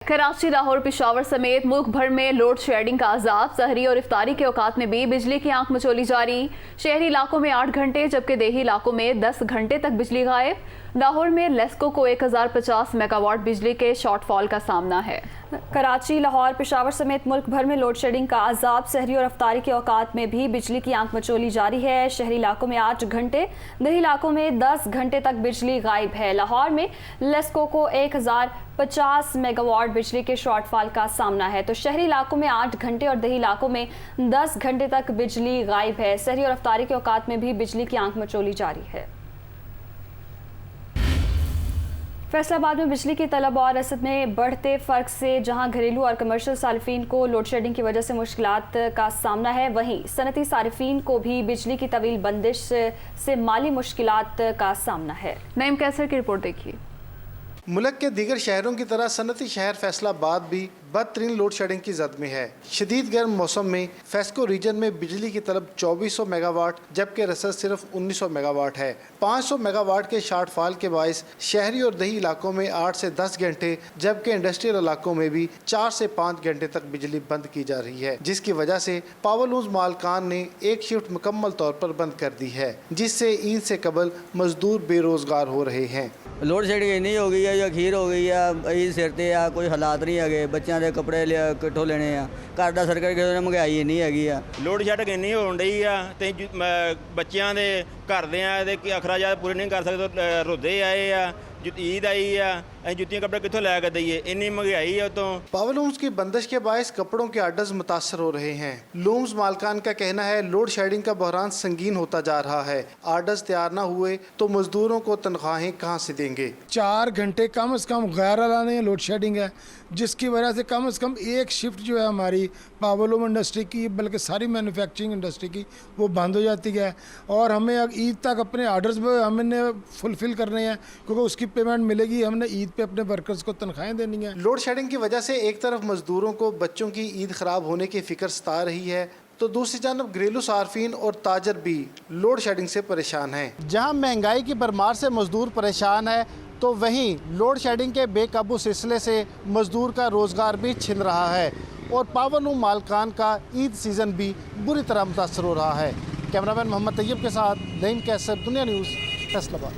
कराची, लाहौर, पेशावर समेत मुल्क भर में लोड शेडिंग का अजाब। सहरी और इफ्तारी के औकात में भी बिजली की आंख मचोली जारी। शहरी इलाकों में 8 घंटे जबकि देही इलाकों में 10 घंटे तक बिजली गायब। लाहौर में लेस्को को 1050 मेगावाट बिजली के शॉर्टफॉल का सामना है। कराची, लाहौर, पेशावर समेत मुल्क भर में लोड शेडिंग का अजाब। सहरी और इफ्तारी के औकात में भी बिजली की आंख मचोली जारी है। शहरी इलाकों में 8 घंटे, देही इलाकों में 10 घंटे तक बिजली गायब है। लाहौर में लेस्को को 1050 मेगावाट बिजली के शॉर्टफॉल का सामना है, तो शहरी इलाकों में 8 घंटे और देही इलाकों में 10 घंटे तक बिजली गायब है। सहरी और इफ्तारी के औकात में भी बिजली की आंख मचोली जारी है। फैसलाबाद में बिजली की तलब और रसद में बढ़ते फ़र्क से जहां घरेलू और कमर्शियल सारिफीन को लोड शेडिंग की वजह से मुश्किलात का सामना है, वहीं सनती सारिफीन को भी बिजली की तवील बंदिश से माली मुश्किलात का सामना है। नईम कैसर की रिपोर्ट देखिए। मुल्क के दीगर शहरों की तरह सनती शहर फैसलाबाद भी बदतरीन लोड शेडिंग की जद में है। शदीद गर्म मौसम में फेस्को रीजन में बिजली की तलब 2400 मेगावाट जबकि रसद सिर्फ 1900 मेगावाट है। 500 मेगावाट के शॉर्टफॉल के बायस शहरी और दही इलाकों में 8 से 10 घंटे जबकि इंडस्ट्रियल इलाकों में भी 4 से 5 घंटे तक बिजली बंद की जा रही है, जिसकी वजह से पावरलूम्स मालकान ने एक शिफ्ट मुकम्मल तौर पर बंद कर दी है, जिससे ईद से कबल मजदूर बेरोजगार हो रहे हैं। लोड शेडिंग इन्नी हो गई है जो अखीर हो गई है, ईद सिर ते आ कोई हालात नहीं है। बच्चों के कपड़े किट्ठों लेने आ, घर का सर्कट किसी ने महंगाई इन्नी हैगी आ। लोड शेडिंग इन्नी होण डई आ ते बच्चों के घर दे अखराजात पूरे नहीं कर सकते, रुदे आए आ, ईद आई आ, जुत्तियां कपड़े कितों लैके दईए, इन्नी महंगाई है। तो पावरलूम्स की बंदिश के बायस कपड़ों के आर्डर्स मुतासर हो रहे हैं। लूम्स मालकान का कहना है लोड शेडिंग का बहरान संगीन होता जा रहा है। आर्डर्स तैयार न हुए तो मजदूरों को तनख्वाहें कहाँ से देंगे। 4 घंटे कम से कम गैर लाने लोड शेडिंग है, जिसकी वजह से कम एक शिफ्ट जो है हमारी पावरलूम इंडस्ट्री की, बल्कि सारी मैन्युफैक्चरिंग इंडस्ट्री की, वो बंद हो जाती है। और हमें अब ईद तक अपने आर्डर्स हमने फुलफिल करने हैं, क्योंकि उसकी पेमेंट मिलेगी। हमने ईद पे अपने वर्कर्स को तनख्वाहें देनी है। लोड शेडिंग की वजह से एक तरफ मजदूरों को बच्चों की ईद खराब होने की फिक्र सता रही है, तो दूसरी जानब घरेलू सार्फिन और ताजर भी लोड शेडिंग से परेशान हैं। जहां महंगाई की भरमार से मजदूर परेशान है, तो वहीं लोड शेडिंग के बेकाबू सिलसिले से मजदूर का रोज़गार भी छिन रहा है और पावरलूम मालकान का ईद सीज़न भी बुरी तरह मुतासर हो रहा है। कैमरामैन मोहम्मद तैयब के साथ नईम कैसर, दुनिया न्यूज़, फैसलाबाद।